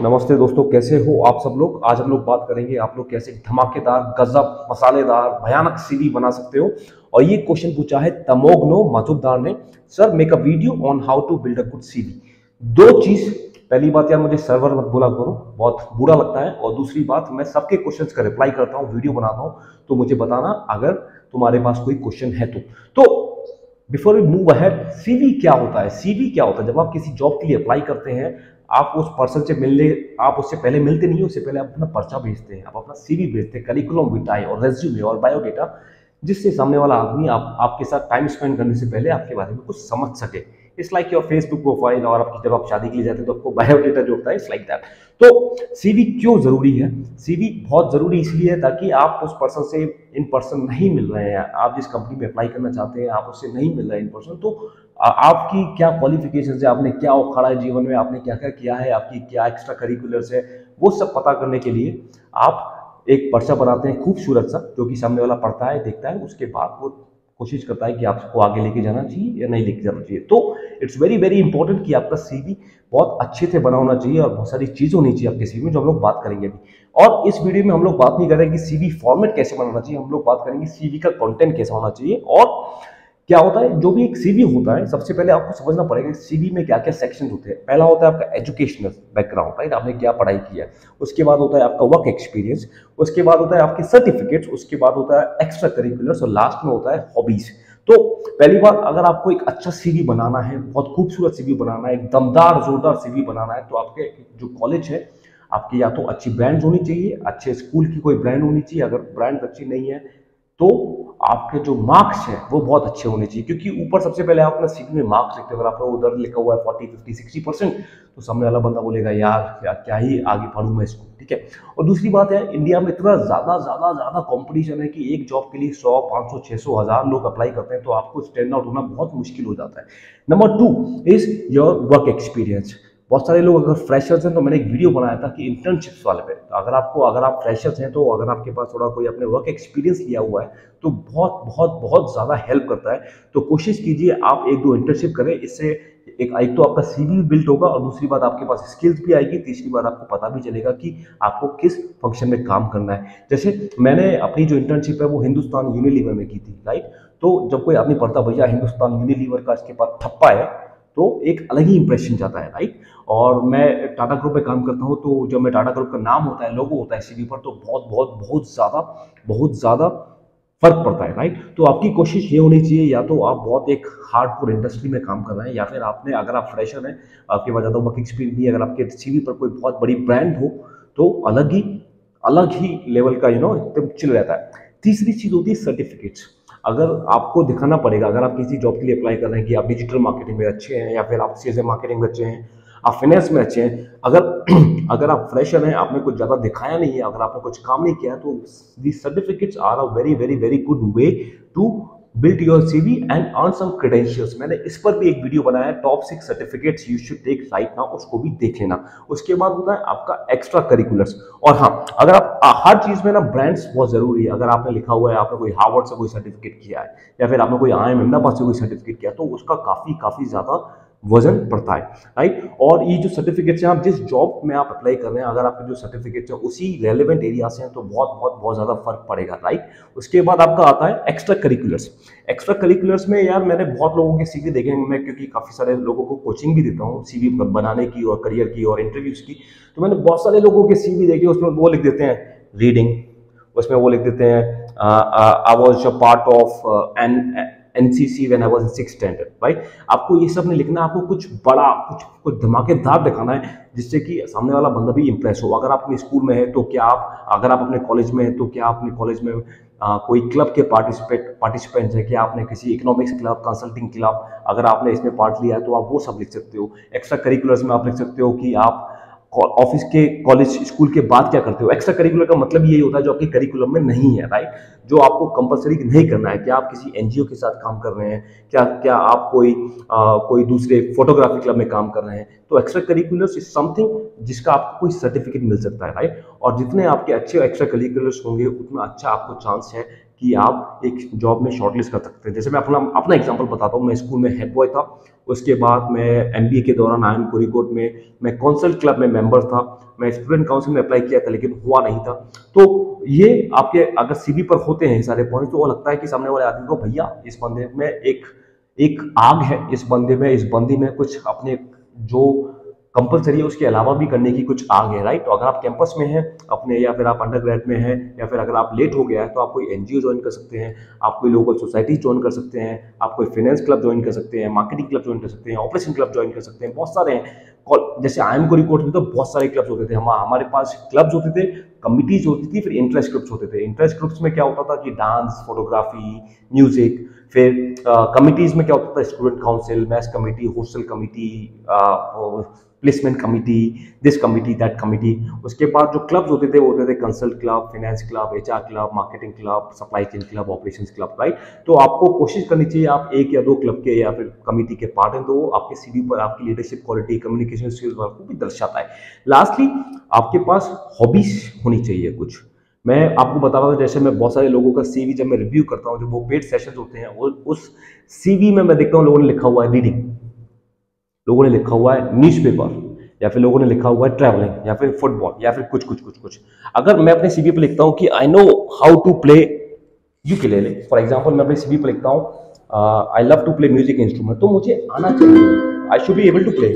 नमस्ते दोस्तों, कैसे हो आप सब लोग। आज हम लोग बात करेंगे आप लोग कैसे धमाकेदार, गजब, मसालेदार, भयानक सीवी बना सकते हो। और ये क्वेश्चन पूछा है तमोग्नो मजुमदार ने। Sir, make a video on how to build a good CV. दो चीज, पहली बात यार मुझे सर्वर मत बोला करो, बहुत बुरा लगता है। और दूसरी बात, मैं सबके क्वेश्चंस का रिप्लाई करता हूँ, वीडियो बनाता हूँ, तो मुझे बताना अगर तुम्हारे पास कोई क्वेश्चन है तो before we move ahead, CV क्या होता है। सीवी क्या होता है? जब आप किसी जॉब के लिए अप्लाई करते हैं, आप उस पर्सन से मिलने, आप उससे पहले मिलते नहीं हो, उससे पहले आप अपना पर्चा भेजते हैं, आप अपना सीवी भेजते हैं, करिकुलम विटाए और रेज्यूमे और बायोडेटा, जिससे सामने वाला आदमी आपके साथ टाइम स्पेंड करने से पहले आपके बारे में कुछ समझ सके। It's like your Facebook profile, और आपकी जब आप शादी के लिए जाते हैं तो आपको बायोडेटा जो होता है, इट्स लाइक दैट। तो सीवी क्यों जरूरी है? सीवी बहुत जरूरी इसलिए है ताकि आप उस पर्सन से इन पर्सन नहीं मिल रहे हैं, आप जिस कंपनी में अप्लाई करना चाहते हैं आप उससे नहीं मिल रहे हैं इन पर्सन, तो आपकी क्या क्वालिफिकेशन है, आपने क्या उखाड़ा है जीवन में, आपने क्या क्या किया है, आपकी क्या एक्स्ट्रा करिकुलर्स है, वो सब पता करने के लिए आप एक पर्चा बनाते हैं खूबसूरत सा, जो कि सामने वाला पढ़ता है, देखता है, उसके बाद वो कोशिश करता है कि आपको आगे लेके जाना चाहिए या नहीं लेके जाना चाहिए। तो इट्स वेरी वेरी इंपॉर्टेंट कि आपका सीवी बहुत अच्छे से बना होना चाहिए और बहुत सारी चीजें होनी चाहिए आपके सीवी में, जो हम लोग बात करेंगे अभी। और इस वीडियो में हम लोग बात नहीं करेंगे कि सीवी फॉर्मेट कैसे बनाना चाहिए, हम लोग बात करेंगे सीवी का कंटेंट कैसा होना चाहिए। और क्या होता है, जो भी एक सीवी होता है, सबसे पहले आपको समझना पड़ेगा सीवी में क्या क्या सेक्शन होते हैं। पहला होता है आपका एजुकेशनल बैकग्राउंड, राइट, आपने क्या पढ़ाई किया। उसके बाद होता है आपका वर्क एक्सपीरियंस, उसके बाद होता है आपके सर्टिफिकेट्स, उसके बाद होता है एक्स्ट्रा करिकुलर्स, और लास्ट में होता है हॉबीज। तो पहली बार, अगर आपको एक अच्छा सीवी बनाना है, बहुत खूबसूरत सीवी बनाना है, एक दमदार जोरदार सीवी बनाना है, तो आपके जो कॉलेज है आपकी या तो अच्छी ब्रांड होनी चाहिए, अच्छे स्कूल की कोई ब्रांड होनी चाहिए। अगर ब्रांड अच्छी नहीं है तो आपके जो मार्क्स हैं वो बहुत अच्छे होने चाहिए, क्योंकि ऊपर सबसे पहले आप अपना सीवी में मार्क्स लिखते हो। अगर आपका उधर लिखा हुआ है 40, 50, 60%, तो सामने वाला बंदा बोलेगा यार क्या ही आगे पढ़ूं मैं इसको, ठीक है। और दूसरी बात है, इंडिया में इतना ज्यादा ज्यादा ज्यादा कंपटीशन है कि एक जॉब के लिए 100, 500, 600, 1000 लोग अप्लाई करते हैं, तो आपको स्टैंड आउट होना बहुत मुश्किल हो जाता है। Number 2 is your work experience. बहुत सारे लोग अगर फ्रेशर्स हैं, तो मैंने एक वीडियो बनाया था कि इंटर्नशिप्स वाले पे, तो अगर आप फ्रेशर्स हैं, तो अगर आपके पास थोड़ा कोई अपने वर्क एक्सपीरियंस लिया हुआ है तो बहुत बहुत बहुत ज़्यादा हेल्प करता है। तो कोशिश कीजिए आप 1-2 इंटर्नशिप करें, इससे एक तो आपका सीवी भी बिल्ड होगा, और दूसरी बात आपके पास स्किल्स भी आएगी, तीसरी बात आपको पता भी चलेगा कि आपको किस फंक्शन में काम करना है। जैसे मैंने अपनी जो इंटर्नशिप है वो हिंदुस्तान यूनिलीवर में की थी, राइट। तो जब कोई आदमी पढ़ता भैया हिंदुस्तान यूनिलीवर का इसके पास ठप्पा है, तो एक अलग ही इंप्रेशन जाता है, राइट। और मैं टाटा ग्रुप में काम करता हूँ, तो जब मैं टाटा ग्रुप का नाम होता है, लोगो होता है सीवी पर, तो बहुत बहुत बहुत ज़्यादा फर्क पड़ता है, राइट। तो आपकी कोशिश ये होनी चाहिए, या तो आप बहुत एक हार्डकोर इंडस्ट्री में काम कर रहे हैं, या फिर आपने, अगर आप फ्रेशर हैं, आपके पास ज़्यादा वर्क एक्सपीरियंस नहीं है, अगर आपके सीवी पर कोई बहुत बड़ी ब्रांड हो, तो अलग ही लेवल का एकदम चिल रहता है। तीसरी चीज होती है सर्टिफिकेट्स। अगर आपको दिखाना पड़ेगा, अगर आप किसी जॉब के लिए अप्लाई कर रहे हैं कि आप डिजिटल मार्केटिंग में अच्छे हैं, या फिर आप सेल्स मार्केटिंग में अच्छे हैं, आप फाइनेंस में अच्छे हैं, अगर अगर आप फ्रेशर हैं, आपने कुछ ज्यादा दिखाया नहीं है, अगर आपने कुछ काम नहीं किया, तो the certificates are a very very very good way to build your CV and earn some credentials. मैंने इस पर भी एक वीडियो बनाया है, top 6 certificates you should take right now, उसको भी देख लेना। उसके बाद होता है आपका एक्स्ट्रा करिकुलर्स। और हाँ, अगर आप हर चीज में ना, ब्रांड्स बहुत जरूरी है। अगर आपने लिखा हुआ है, आपने कोई हार्वर्ड से कोई सर्टिफिकेट किया है, या फिर आपने कोई IIM अहमदाबाद से कोई सर्टिफिकेट किया, तो उसका काफी काफी ज्यादा वजन पड़ता है, राइट। और ये जो सर्टिफिकेट्स हैं, आप जिस जॉब में आप अप्लाई कर रहे हैं, अगर आपके जो सर्टिफिकेट्स हैं उसी रेलेवेंट एरिया से हैं, तो बहुत बहुत बहुत ज्यादा फर्क पड़ेगा, राइट। उसके बाद आपका आता है एक्स्ट्रा करिकुलर्स। एक्स्ट्रा करिकुलर्स में यार मैंने बहुत लोगों के सीवी देखे हैं, मैं क्योंकि काफी सारे लोगों को कोचिंग भी देता हूँ सीवी बनाने की और करियर की और इंटरव्यूज की, तो मैंने बहुत सारे लोगों के सीवी देखे, उसमें वो लिख देते हैं रीडिंग, उसमें वो लिख देते हैं I was a part of NCC when I was in 6th standard, right. आपको ये सब नहीं लिखना, आपको कुछ बड़ा, कुछ धमाकेदार दिखाना है, जिससे कि सामने वाला बंदा भी इंप्रेस हो। अगर आप अपने स्कूल में है तो क्या आप, अगर आप अपने कॉलेज में है तो क्या आप अपने कॉलेज में कोई क्लब के पार्टिसिपेंट्स है, क्या आपने किसी इकोनॉमिक्स क्लब, कंसल्टिंग क्लब, अगर आपने इसमें पार्ट लिया है, तो आप वो सब लिख सकते हो। एक्स्ट्रा करिकुलर्स में आप लिख सकते हो कि आप ऑफिस के, कॉलेज, स्कूल के बाद क्या करते हो। एक्स्ट्रा करिकुलर का मतलब यही होता है जो आपके करिकुलम में नहीं है, राइट, जो आपको कंपलसरी नहीं करना है। क्या आप किसी एनजीओ के साथ काम कर रहे हैं, क्या आप कोई दूसरे फोटोग्राफी क्लब में काम कर रहे हैं, तो एक्स्ट्रा करिकुलर्स इज समथिंग जिसका आपको कोई सर्टिफिकेट मिल सकता है, राइट। और जितने आपके अच्छे एक्स्ट्रा करिकुलर्स होंगे, उतना अच्छा आपको चांस है कि आप एक जॉब में शॉर्टलिस्ट कर सकते हैं। जैसे मैं अपना अपना एग्जांपल बताता हूँ। मैं स्कूल में हेड बॉय था, उसके बाद मैं एमबीए के दौरान IIM कोरिकोट में मैं कौंसल क्लब में मेंबर था, मैं स्टूडेंट काउंसिल में अप्लाई किया था लेकिन हुआ नहीं था। तो ये आपके अगर सीवी पर होते हैं सारे पॉइंट, तो वो लगता है कि सामने वाले आदमी को भैया इस बंदे में एक एक आग है, इस बंदे में, इस बंदी में कुछ अपने जो कंपलसरी है उसके अलावा भी करने की कुछ आग है, राइट। तो अगर आप कैंपस में हैं अपने, या फिर आप अंडर ग्रेड में हैं, या फिर अगर आप लेट हो गया है, तो आप कोई एनजीओ ज्वाइन कर सकते हैं, आप कोई लोकल सोसाइटी ज्वाइन कर सकते हैं, आप कोई फाइनेंस क्लब ज्वाइन कर सकते हैं, मार्केटिंग क्लब ज्वाइन कर सकते हैं, ऑपरेशन क्लब ज्वाइन कर सकते हैं, बहुत सारे हैं। जैसे IIM कोरिकोट में तो बहुत सारे क्लब्स होते थे, हमारे पास क्लब्स होते थे, कमिटीज होती थी, फिर इंटरेस्ट ग्रुप्स होते थे। इंटरेस्ट ग्रुप्स में क्या होता था कि डांस, फोटोग्राफी, म्यूजिक। फिर कमिटीज में क्या होता था, student council, maths committee, hostel committee, placement committee, this committee, that committee. उसके बाद जो क्लब्स होते थे वो होते थे consult club, finance club, HR club, marketing club, supply chain club, operations club, right. तो आपको कोशिश करनी चाहिए आप एक या दो क्लब के या फिर कमिटी के पार्ट हैं, तो आपके सीवी पर आपकी लीडरशिप क्वालिटी, कम्युनिकेशन स्किल्स को भी दर्शाता है। लास्टली आपके पास हॉबीज होनी चाहिए कुछ। मैं आपको बता रहा था, जैसे मैं बहुत सारे लोगों का सीवी जब मैं रिव्यू करता हूँ, जो वो पेड सेशंस होते हैं, उस सीवी में मैं देखता हूँ लोगों ने लिखा हुआ है रीडिंग, लोगों ने लिखा हुआ है न्यूज़पेपर, या फिर लोगों ने लिखा हुआ है ट्रैवलिंग, या फिर फुटबॉल, या फिर कुछ कुछ कुछ कुछ। अगर मैं अपने सीवी पे लिखता हूँ कि I know how to play ukulele, for example मैं अपने सीवी पे लिखता हूँ I love to play music instrument, तो मुझे आना चाहिए, I should be able to play.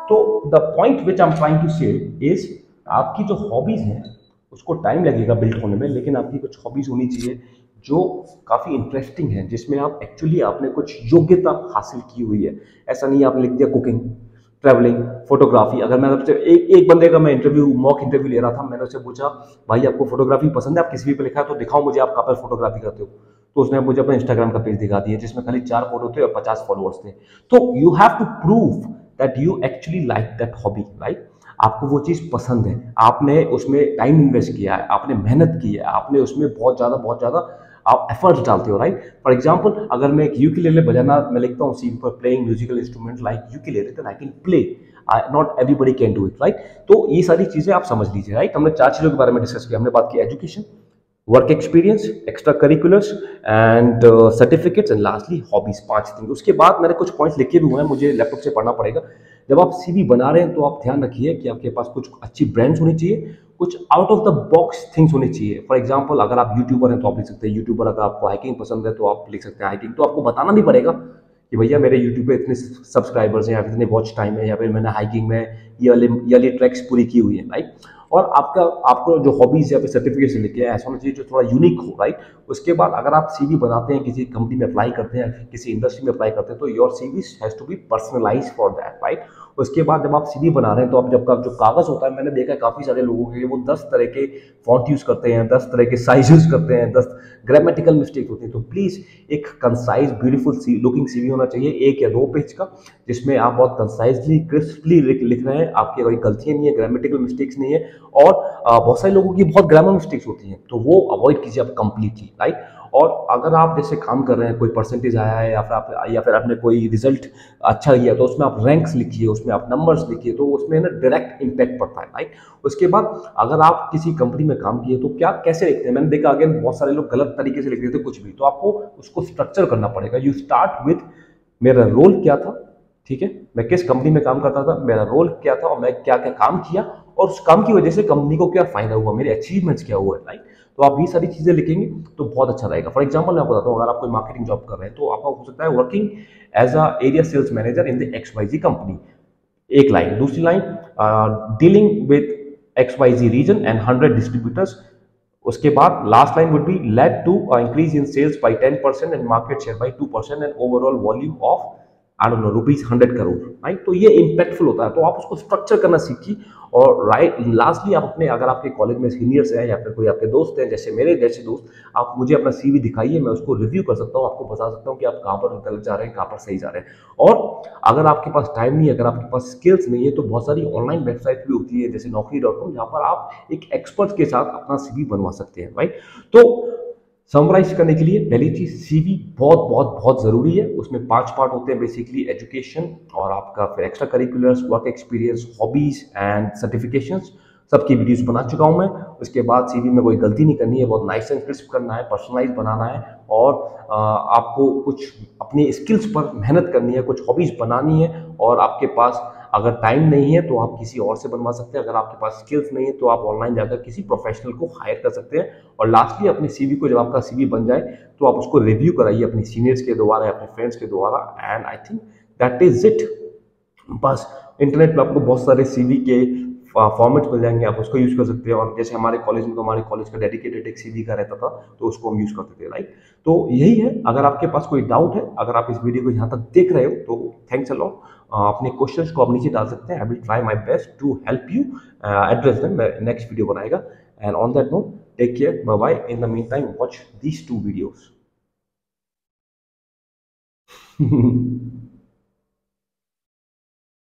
तो the point which I am trying to say is, आपकी जो हॉबीज हैं उसको टाइम लगेगा बिल्ड होने में, लेकिन आपकी कुछ हॉबीज होनी चाहिए जो काफ़ी इंटरेस्टिंग है, जिसमें आप एक्चुअली आपने कुछ योग्यता हासिल की हुई है। ऐसा नहीं आपने लिख दिया कुकिंग, ट्रैवलिंग, फोटोग्राफी। अगर मैं आपसे एक बंदे का मैं इंटरव्यू, मॉक इंटरव्यू ले रहा था, मैंने उससे पूछा भाई आपको फोटोग्राफी पसंद है, आप किसी भी पे लिखा है तो दिखाओ मुझे आप कहाँ पर फोटोग्राफी करते हो। तो उसने मुझे अपना इंस्टाग्राम का पेज दिखा दिया जिसमें खाली 4 फोटो थे और 50 फॉलोअर्स थे। तो you have to prove that you actually like that hobby, right. आपको वो चीज़ पसंद है, आपने उसमें टाइम इन्वेस्ट किया है, आपने मेहनत की है, आपने उसमें बहुत ज़्यादा आप एफर्ट्स डालते हो, राइट। फॉर एग्जाम्पल अगर मैं एक यूकेलेले बजाना मैं लिखता हूँ सीवी पर, playing musical instrument like ukulele, then I can play, not everybody can do it, right. तो ये सारी चीज़ें आप समझ लीजिए, राइट। हमने 4 चीज़ों के बारे में डिस्कस किया। हमने बात की education, work experience, extra curriculars and certificates, and lastly hobbies, 5 thing. उसके बाद मैंने कुछ पॉइंट्स लिखे भी हुए हैं, मुझे लैपटॉप से पढ़ना पड़ेगा। जब आप सीवी बना रहे हैं तो आप ध्यान रखिए कि आपके पास कुछ अच्छी ब्रांड्स होनी चाहिए, कुछ out of the box things होनी चाहिए। फॉर एग्जाम्पल अगर आप यूट्यूबर हैं तो आप लिख सकते हैं यूट्यूबर, अगर आपको हाइकिंग पसंद है तो आप लिख सकते हैं हाइकिंग। तो आपको बताना नहीं पड़ेगा कि भैया मेरे यूट्यूब पे इतने सब्सक्राइबर्स हैं या फिर इतने वॉच टाइम है, या फिर मैंने हाइकिंग में ये वाली ट्रैक्स पूरी की हुई है, राइट। और आपको जो हॉबीज या फिर सर्टिफिकेट से लिखे हैं ऐसा होना चाहिए जो थोड़ा यूनिक हो, राइट। उसके बाद अगर आप सीवी बनाते हैं, किसी कंपनी में अप्लाई करते हैं, किसी इंडस्ट्री में अप्लाई करते हैं, तो your CV has to be personalise for that, right. उसके बाद जब आप सीवी बना रहे हैं तो आप जब का जो कागज होता है, मैंने देखा है काफी सारे लोगों के वो 10 तरह के फॉन्ट यूज करते हैं, 10 तरह के साइज यूज करते हैं, 10 ग्रामेटिकल मिस्टेक होती है। तो प्लीज एक कंसाइज ब्यूटीफुल लुकिंग सीवी होना चाहिए, 1 या 2 पेज का, जिसमें आप बहुत कंसाइजली क्रिस्पली लिख रहे हैं, आपकी कोई गलतियां नहीं है, ग्रामेटिकल मिस्टेक्स नहीं है। और बहुत सारे लोगों की बहुत ग्रामर मिस्टेक्स होती हैं, तो वो अवॉइड कीजिए आप कंप्लीटली, राइट। और अगर आप जैसे काम कर रहे हैं, कोई परसेंटेज आया है या फिर आपने कोई रिजल्ट अच्छा किया, तो उसमें आप रैंक्स लिखिए, उसमें आप नंबर्स लिखिए, तो उसमें ना डायरेक्ट इंपैक्ट पड़ता है, राइट। उसके बाद अगर आप किसी कंपनी में काम किए तो क्या कैसे लिखते हैं, मैंने देखा अगेन बहुत सारे लोग गलत तरीके से लिख देते कुछ भी, तो आपको उसको स्ट्रक्चर करना पड़ेगा। यू स्टार्ट विथ मेरा रोल क्या था, ठीक है, मैं किस कंपनी में काम करता था, मेरा रोल क्या था, और मैं क्या क्या काम किया, और उस काम की वजह से कंपनी को क्या फायदा हुआ, मेरे अचीवमेंट्स क्या हुआ, राइट। तो आप ये सारी चीजें लिखेंगे तो बहुत अच्छा रहेगा। फॉर एग्जांपल मैं बताता हूँ, अगर आप कोई मार्केटिंग जॉब कर रहे हैं तो आपका हो सकता है working as a area sales manager in the XYZ company, एक लाइन। दूसरी line dealing with XYZ region and 100 distributors. उसके बाद last line would be led to increase in sales by 10% and market share by 2% and overall volume of I don't know rupees 100 crore, right. तो ये impactful होता है, तो आप उसको structure करना सीखिए। और राइट लास्टली आप अपने, अगर आपके कॉलेज में सीनियर्स हैं या फिर कोई आपके दोस्त हैं, जैसे मेरे जैसे दोस्त, आप मुझे अपना सीवी दिखाइए, मैं उसको रिव्यू कर सकता हूँ, आपको बता सकता हूँ कि आप कहाँ पर गलत जा रहे हैं, कहाँ पर सही जा रहे हैं। और अगर आपके पास टाइम नहीं है, अगर आपके पास स्किल्स नहीं है, तो बहुत सारी ऑनलाइन वेबसाइट भी होती है जैसे naukri.com, जहाँ पर आप एक एक्सपर्ट के साथ अपना सीवी बनवा सकते हैं, राइट। तो समराइज करने के लिए पहली चीज सीवी बहुत बहुत बहुत जरूरी है। उसमें 5 पार्ट होते हैं बेसिकली, एजुकेशन और आपका फिर extra curriculars, work experience, hobbies and certifications. सबकी वीडियोस बना चुका हूं मैं। उसके बाद सीवी में कोई गलती नहीं करनी है, बहुत नाइस एंड क्रिस्प करना है, पर्सनलाइज बनाना है और आपको कुछ अपनी स्किल्स पर मेहनत करनी है, कुछ हॉबीज बनानी है। और आपके पास अगर टाइम नहीं है तो आप किसी और से बनवा सकते हैं, अगर आपके पास स्किल्स नहीं है तो आप ऑनलाइन जाकर किसी प्रोफेशनल को हायर कर सकते हैं। और लास्टली अपने सीवी को, जब आपका सीवी बन जाए तो आप उसको रिव्यू कराइए अपने सीनियर्स के द्वारा, अपने फ्रेंड्स के द्वारा, and I think that is it. बस इंटरनेट पे आपको बहुत सारे सीवी के फॉर्मेट मिल जाएंगे, आप उसको यूज कर सकते हैं। और जैसे हमारे कॉलेज में, तो हमारे कॉलेज का डेडिकेटेड एक सीवी का रहता था, तो उसको हम यूज करते थे, राइट। तो यही है। अगर आपके पास कोई डाउट है, अगर आप इस वीडियो को यहाँ तक देख रहे हो तो थैंक्स अ लॉट। अपने क्वेश्चंस को आप नीचे डाल सकते हैं, I will try my best to help you address them. मैं नेक्स्ट वीडियो बनाएगा। And on that note, take care, bye bye. In the meantime watch these 2 videos.